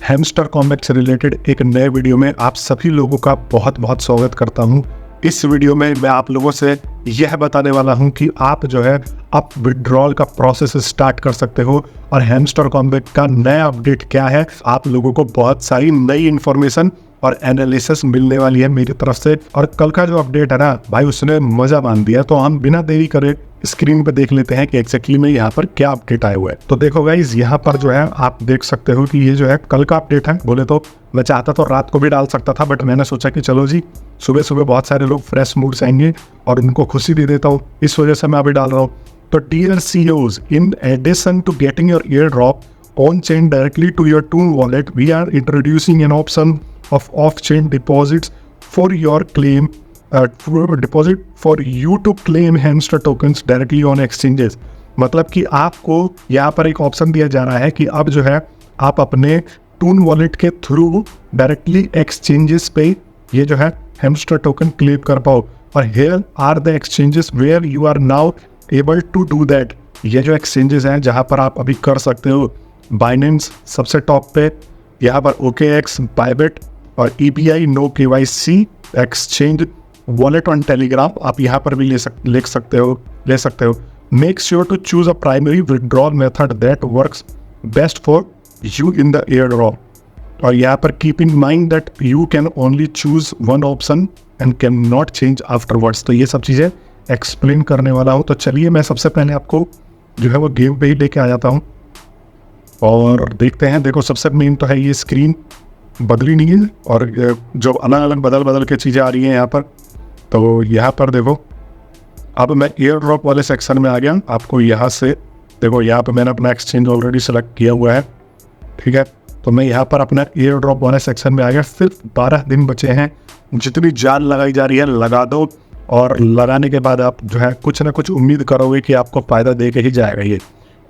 Hamster combat से related एक नए वीडियो में आप सभी लोगों का बहुत बहुत स्वागत करता हूं। इस वीडियो में मैं आप लोगों से यह बताने वाला हूं कि आप जो है अब विड्रॉल का प्रोसेस स्टार्ट कर सकते हो और हैमस्टर कॉम्बैट का नया अपडेट क्या है। आप लोगों को बहुत सारी नई इन्फॉर्मेशन और एनालिसिस मिलने वाली है मेरी तरफ से। और कल का जो अपडेट है ना भाई, उसने मजा मान दिया। तो हम बिना देरी करे स्क्रीन पे देख लेते हैं कि एक्जैक्टली में यहाँ पर क्या अपडेट आया हुआ है। तो देखो गाइस, यहाँ पर जो है आप देख सकते हो कि ये जो है कल का अपडेट है। बोले तो मैं चाहता तो रात को भी डाल सकता था, बट मैंने सोचा कि चलो जी सुबह सुबह बहुत सारे लोग फ्रेश मूड से आएंगे और उनको खुशी दे देता हूँ, इस वजह से मैं अभी डाल रहा हूँ। तो dear CEOs, in addition to getting your airdrop on chain directly to your Toon wallet, we are introducing an option of off-chain deposits for your claim for you to claim Hamster tokens directly on exchanges। मतलब कि आपको यहाँ पर एक option दिया जा रहा है कि अब जो है आप अपने Toon wallet के थ्रू डायरेक्टली एक्सचेंजेस पे ये जो है Hamster टोकन क्लेम कर पाओ। और here are the exchanges where you are now able to do that। ये जो एक्सचेंजेस हैं जहाँ पर आप अभी कर सकते हो, बाइनेंस सबसे टॉप पे, यहाँ पर OKX, बाइबिट और EBI no KYC exchange wallet on Telegram आप यहाँ पर भी ले सकते हो। Make sure to choose a primary withdrawal method that works best for you in the airdrop. और यहाँ पर keep in mind that you can only choose one option and can not change afterwards. तो ये सब चीज़ें explain करने वाला हूँ। तो चलिए मैं सबसे पहले आपको जो है वो गेम पे ही लेके आ जाता हूँ और देखते हैं। देखो सबसे मेन तो है ये स्क्रीन बदली नहीं है और जो अलग अलग बदल के चीज़ें आ रही हैं यहाँ पर। तो यहाँ पर देखो अब मैं एयर ड्रॉप वाले सेक्शन में आ गया। आपको यहाँ से देखो, यहाँ पर मैंने अपना एक्सचेंज ऑलरेडी सेलेक्ट किया हुआ है, ठीक है। तो मैं यहाँ पर अपना एयर ड्रॉप वाले सेक्शन में आ गया। सिर्फ 12 दिन बचे हैं। जितनी जान लगाई जा रही है लगा दो, और लगाने के बाद आप जो है कुछ ना कुछ उम्मीद करोगे कि आपको फ़ायदा दे के ही जाएगा ये।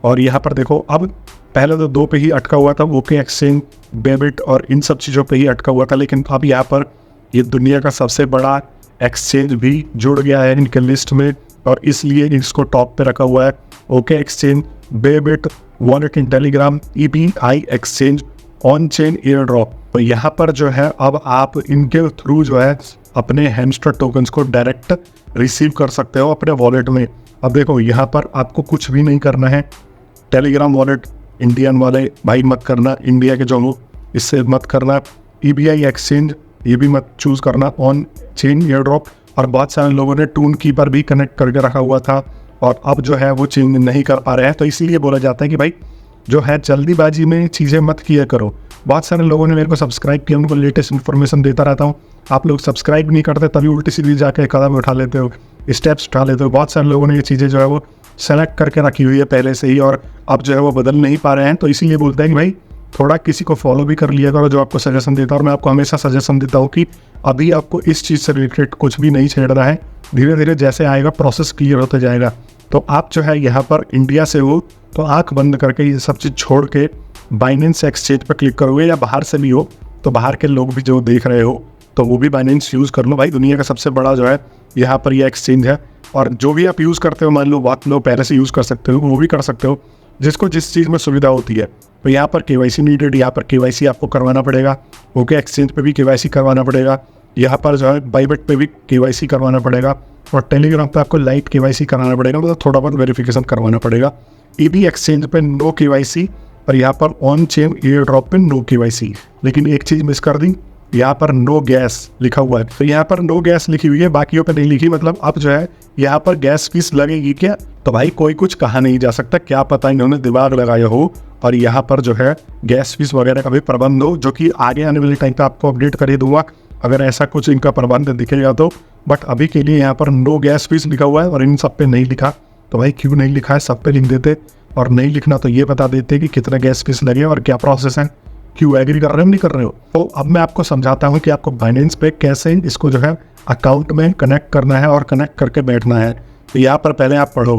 और यहाँ पर देखो, अब पहले तो 2 पे ही अटका हुआ था, ओके एक्सचेंज, बेबिट और इन सब चीज़ों पे ही अटका हुआ था। लेकिन अब यहाँ पर ये दुनिया का सबसे बड़ा एक्सचेंज भी जुड़ गया है इनके लिस्ट में, और इसलिए इसको टॉप पे रखा हुआ है। Okay exchange, Babbitt, wallet in Telegram, EBI exchange, on chain air drop. तो यहाँ पर जो है अब आप इनके थ्रू जो है अपने हैमस्टर टोकन्स को डायरेक्ट रिसीव कर सकते हो अपने वॉलेट में। अब देखो यहाँ पर आपको कुछ भी नहीं करना है। टेलीग्राम वॉलेट इंडियन वाले भाई मत करना, इंडिया के जो लोग, इससे मत करना। EBI एक्सचेंज ये भी मत चूज़ करना, ऑन चेन एयर ड्रॉप। और बहुत सारे लोगों ने टून की पर भी कनेक्ट करके रखा हुआ था और अब जो है वो चेंज नहीं कर पा रहे हैं। तो इसीलिए बोला जाता है कि भाई जो है जल्दीबाजी में चीज़ें मत किया करो। बहुत सारे लोगों ने मेरे को सब्सक्राइब किया, उनको लेटेस्ट इन्फॉर्मेशन देता रहता हूँ। आप लोग सब्सक्राइब नहीं करते, तभी उल्टी सीधी जाके कदम उठा लेते हो, स्टेप्स उठा लेते हो। बहुत सारे लोगों ने ये चीज़ें जो है वो सेलेक्ट करके रखी हुई है पहले से ही, और अब जो है वो बदल नहीं पा रहे हैं। तो इसीलिए बोलते हैं कि भाई थोड़ा किसी को फॉलो भी कर लिया करो जो आपको सजेशन देता है। और मैं आपको हमेशा सजेशन देता हूँ कि अभी आपको इस चीज़ से रिलेटेड कुछ भी नहीं छेड़ना है। धीरे धीरे जैसे आएगा प्रोसेस क्लियर होता जाएगा। तो आप जो है यहाँ पर इंडिया से हो तो आँख बंद करके ये सब चीज़ छोड़ के बाइनेंस एक्सचेंज पर क्लिक करोगे, या बाहर से भी हो तो बाहर के लोग भी जो देख रहे हो तो वो भी बाइनेंस यूज़ कर लो। भाई दुनिया का सबसे बड़ा जो है यहाँ पर ये एक्सचेंज है। और जो भी आप यूज़ करते हो, मान लो बहुत लोग पहले से यूज़ कर सकते हो, वो भी कर सकते हो, जिसको जिस चीज़ में सुविधा होती है। तो यहाँ पर KYC नीडेड, यहाँ पर KYC आपको करवाना पड़ेगा। ओके एक्सचेंज पे भी KYC करवाना पड़ेगा। यहाँ पर जो है बाइबिट पे भी KYC करवाना पड़ेगा, और टेलीग्राम पे आपको लाइट KYC कराना पड़ेगा, मतलब थोड़ा बहुत वेरिफिकेशन करवाना पड़ेगा। EBI एक्सचेंज पे नो KYC, और यहाँ पर ऑन चेन एयर ड्रॉप पे नो KYC। लेकिन एक चीज़ मिस कर दी, यहाँ पर नो गैस लिखा हुआ है। तो यहाँ पर नो गैस लिखी हुई है, बाकियों पे नहीं लिखी। मतलब अब जो है यहाँ पर गैस फीस लगेगी क्या? तो भाई कोई कुछ कहा नहीं जा सकता, क्या पता इन्होंने दिमाग लगाया हो और यहाँ पर जो है गैस फीस वगैरह का भी प्रबंध हो, जो कि आगे आने वाले टाइम पे आपको अपडेट कर ही दूंगा अगर ऐसा कुछ इनका प्रबंध दिखेगा तो। बट अभी के लिए यहाँ पर नो गैस फीस लिखा हुआ है और इन सब पे नहीं लिखा। तो भाई क्यों नहीं लिखा है? सब पे लिख देते, और नहीं लिखना तो ये बता देते कि कितना गैस फीस लगे और क्या प्रोसेस है, क्यों एग्री कर रहे हो नहीं कर रहे हो। तो अब मैं आपको समझाता हूँ कि आपको बाइनेंस पे कैसे इसको जो है अकाउंट में कनेक्ट करना है और कनेक्ट करके बैठना है। तो यहाँ पर पहले आप पढ़ो,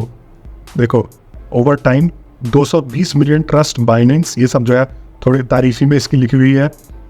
देखो over time 220 million trust Binance, ये सब जो है थोड़ी तारीफी में इसकी लिखी हुई है।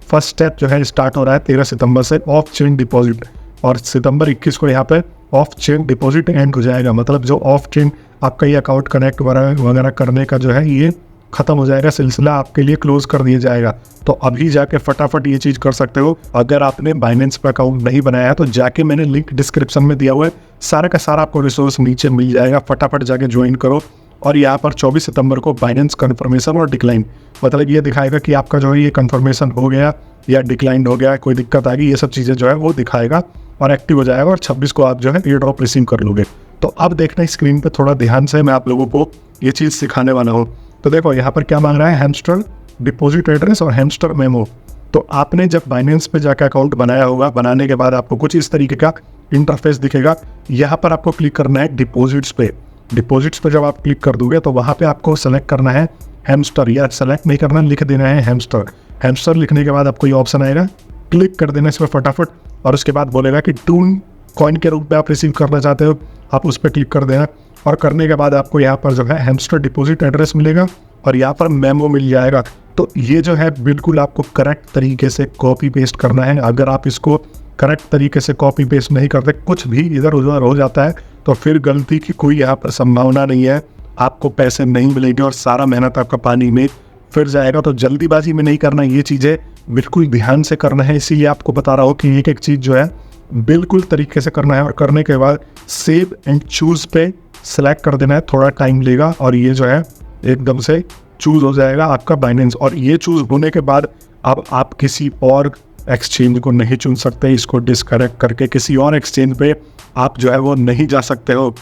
फर्स्ट स्टेप जो है स्टार्ट हो रहा है 13 सितंबर से ऑफ चेन डिपॉजिट, और सितंबर 21 को यहाँ पे ऑफ चेन डिपॉजिट एंड हो जाएगा। मतलब जो ऑफ चेन आपका ये अकाउंट कनेक्ट वगैरह करने का जो है ये खत्म हो जाएगा, सिलसिला आपके लिए क्लोज कर दिया जाएगा। तो अभी जाके फटाफट ये चीज़ कर सकते हो। अगर आपने बाइनेंस पे अकाउंट नहीं बनाया है तो जाके मैंने लिंक डिस्क्रिप्शन में दिया हुआ है, सारा का सारा आपको रिसोर्स नीचे मिल जाएगा, फटाफट जाके ज्वाइन करो। और यहाँ पर 24 सितंबर को बाइनेंस कन्फर्मेशन और डिक्लाइन, मतलब ये दिखाएगा कि आपका जो है ये कन्फर्मेशन हो गया या डिक्लाइन हो गया, कोई दिक्कत आ गई, ये सब चीज़ें जो है वो दिखाएगा और एक्टिव हो जाएगा। और 26 को आप जो है एयर ड्रॉप रिसीव कर लोगे। तो अब देखना स्क्रीन पे थोड़ा ध्यान से, मैं आप लोगों को ये चीज़ सिखाने वाला हूँ। तो देखो यहाँ पर क्या मांग रहा है, हैमस्टर डिपॉजिट एड्रेस और हैमस्टर मेमो। तो आपने जब बाइनेंस पे जाकर अकाउंट बनाया होगा, बनाने के बाद आपको कुछ इस तरीके का इंटरफेस दिखेगा। यहाँ पर आपको क्लिक करना है डिपॉजिट्स पे। डिपॉजिट्स पे जब आप क्लिक कर दोगे तो वहाँ पे आपको सेलेक्ट करना है हैमस्टर, या सेलेक्ट नहीं करना, लिख देना है हैमस्टर। हैमस्टर लिखने के बाद आपको ये ऑप्शन आएगा, क्लिक कर देना इस पर फटाफट। और उसके बाद बोलेगा कि टून कॉइन के रूप में आप रिसीव करना चाहते हो, आप उस पर क्लिक कर देना। और करने के बाद आपको यहाँ पर जो है हैमस्टर डिपॉजिट एड्रेस मिलेगा और यहाँ पर मेमो मिल जाएगा। तो ये जो है बिल्कुल आपको करेक्ट तरीके से कॉपी पेस्ट करना है। अगर आप इसको करेक्ट तरीके से कॉपी पेस्ट नहीं करते, कुछ भी इधर उधर हो जाता है, तो फिर गलती की कोई यहाँ पर संभावना नहीं है, आपको पैसे नहीं मिलेंगे और सारा मेहनत आपका पानी में फिर जाएगा। तो जल्दीबाजी में नहीं करना, ये चीज़ें बिल्कुल ध्यान से करना है। इसीलिए आपको बता रहा हूँ कि एक एक चीज़ जो है बिल्कुल तरीके से करना है। और करने के बाद सेव एंड चूज़ पे सेलेक्ट कर देना है, थोड़ा टाइम लेगा और ये जो है एकदम से चूज़ हो जाएगा आपका बाइनेंस। और ये चूज़ होने के बाद अब आप किसी और एक्सचेंज को नहीं चुन सकते, इसको डिस्कनेक्ट करके किसी और एक्सचेंज पे आप जो है वो नहीं जा सकते हो।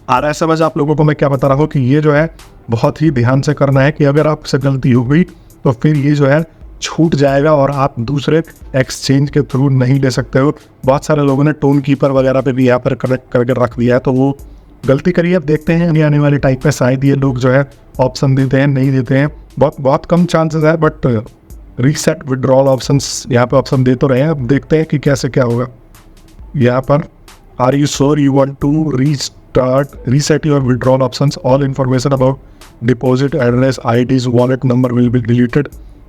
आ रहा है समझ आप लोगों को मैं क्या बता रहा हूँ कि ये जो है बहुत ही ध्यान से करना है कि अगर आपसे गलती हो गई तो फिर ये जो है छूट जाएगा और आप दूसरे एक्सचेंज के थ्रू नहीं ले सकते हो। बहुत सारे लोगों ने टोन कीपर वगैरह पे भी यहाँ पर कनेक्ट करके रख दिया है, तो वो गलती करिए। अब देखते हैं आने वाले टाइप पे शायद ये लोग जो है ऑप्शन देते हैं, नहीं देते हैं, बहुत कम चांसेस है। बट रीसेट विड्रॉल ऑप्शंस यहाँ पे ऑप्शन दे तो रहे हैं, अब देखते हैं कि कैसे क्या होगा। यहाँ पर are you sure you want to reset your withdrawal options, all information about deposit address, IDs, wallet number will be deleted,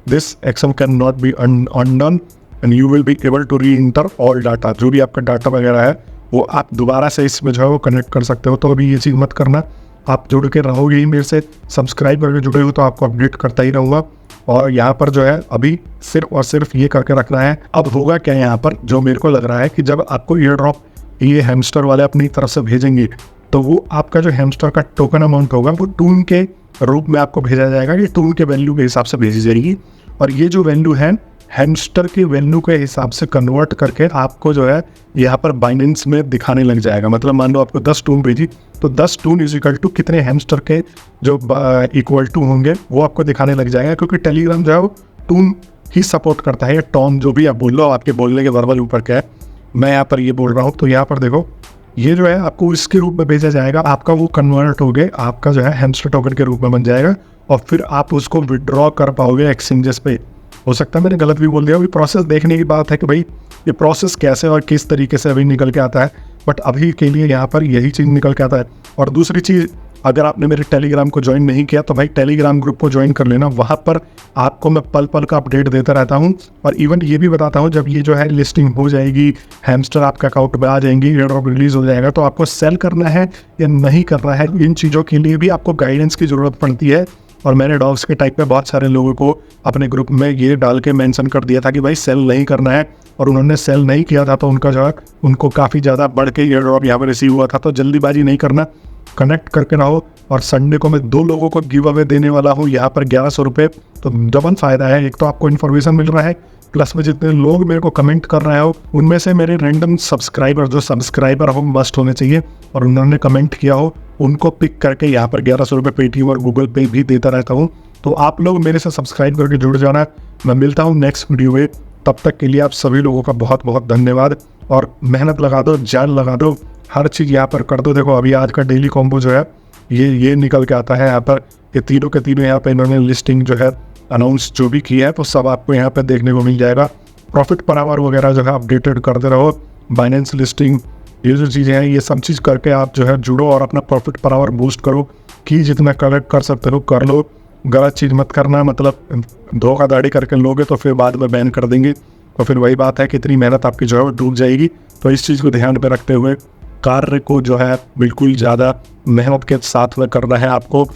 this action can not be undone and you will be able to re-enter all data. जो भी आपका data वगैरह है वो आप दोबारा से इसमें जो है वो कनेक्ट कर सकते हो। तो अभी ये चीज़ मत करना, आप जुड़ के रहोगे ही मेरे से, सब्सक्राइब करके जुड़े हो तो आपको अपडेट करता ही रहूँगा। और यहाँ पर जो है अभी सिर्फ और सिर्फ ये करके रखना है। अब होगा क्या यहाँ पर, जो मेरे को लग रहा है कि जब आपको एयर ड्रॉप ये हैमस्टर वाले अपनी तरफ से भेजेंगे तो वो आपका जो हैमस्टर का टोकन अमाउंट होगा वो टून के रूप में आपको भेजा जाएगा, ये टून के वैल्यू के हिसाब से भेजी जाएगी। और ये जो वैल्यू है हैमस्टर की वैल्यू के हिसाब से कन्वर्ट करके आपको जो है यहाँ पर बाइनेंस में दिखाने लग जाएगा। मतलब मान लो आपको 10 टून भेजी तो 10 टून इज इक्वल टू कितने हैमस्टर के जो इक्वल टू होंगे वो आपको दिखाने लग जाएगा। क्योंकि टेलीग्राम जो है वो टून ही सपोर्ट करता है, या टॉन जो भी आप बोल लो, आपके बोलने के वर्बल ऊपर क्या है, मैं यहाँ पर ये बोल रहा हूँ। तो यहाँ पर देखो ये जो है आपको इसके रूप में भेजा जाएगा, आपका वो कन्वर्ट हो गए, आपका जो है हैमस्टर टोकन के रूप में बन जाएगा और फिर आप उसको विड्रॉ कर पाओगे एक्सचेंजेस पे। हो सकता है मैंने गलत भी बोल दिया, अभी प्रोसेस देखने की बात है कि भाई ये प्रोसेस कैसे और किस तरीके से अभी निकल के आता है। बट अभी के लिए यहाँ पर यही चीज़ निकल के आता है। और दूसरी चीज़, अगर आपने मेरे टेलीग्राम को ज्वाइन नहीं किया तो भाई टेलीग्राम ग्रुप को ज्वाइन कर लेना, वहाँ पर आपको मैं पल पल का अपडेट देता रहता हूँ। और इवन ये भी बताता हूँ जब ये जो है लिस्टिंग हो जाएगी, हैमस्टर आपका अकाउंट में आ जाएंगी, एयर ड्रॉप रिलीज हो जाएगा, तो आपको सेल करना है या नहीं करना है, इन चीज़ों के लिए भी आपको गाइडेंस की ज़रूरत पड़ती है। और मैंने डॉग्स के टाइप पे बहुत सारे लोगों को अपने ग्रुप में ये डाल के मेंशन कर दिया था कि भाई सेल नहीं करना है, और उन्होंने सेल नहीं किया था तो उनका जो है उनको काफ़ी ज़्यादा बढ़ के एयर ड्रॉप यहाँ पर रिसीव हुआ था। तो जल्दीबाजी नहीं करना, कनेक्ट करके रहो। और संडे को मैं 2 लोगों को गिव अवे देने वाला हूँ यहाँ पर 1100 रुपये। तो डबल फ़ायदा है, एक तो आपको इन्फॉर्मेशन मिल रहा है, प्लस में जितने लोग मेरे को कमेंट कर रहे हो उनमें से मेरे रैंडम सब्सक्राइबर, जो सब्सक्राइबर हो मस्ट होने चाहिए और उन्होंने कमेंट किया हो, उनको पिक करके यहाँ पर 1100 रुपये पेटीएम और गूगल पे भी देता रहता हूँ। तो आप लोग मेरे से सब्सक्राइब करके जुड़ जाना। मैं मिलता हूँ नेक्स्ट वीडियो में, तब तक के लिए आप सभी लोगों का बहुत बहुत धन्यवाद। और मेहनत लगा दो, जान लगा दो, हर चीज़ यहाँ पर कर दो। देखो अभी आज का डेली कॉम्बो जो है ये निकल के आता है यहाँ पर, ये तीनों के तीनों यहाँ पे इन्होंने लिस्टिंग जो है अनाउंस जो भी की है तो सब आपको यहाँ पे देखने को मिल जाएगा। प्रॉफिट पर आवर वगैरह जो है अपडेटेड करते रहो, बाइनेंस लिस्टिंग, ये जो चीज़ें हैं ये सब चीज़ करके आप जो है जुड़ो और अपना प्रॉफिट पर आवर बूस्ट करो। कि जितना कलेक्ट कर सकते हो कर लो, गलत चीज़ मत करना, मतलब धोखाधड़ी करके लोगे तो फिर बाद में बैन कर देंगे, तो फिर वही बात है कि इतनी मेहनत आपकी जो है वो डूब जाएगी। तो इस चीज़ को ध्यान में रखते हुए कार्य को जो है बिल्कुल ज़्यादा मेहनत के साथ में करना है आपको।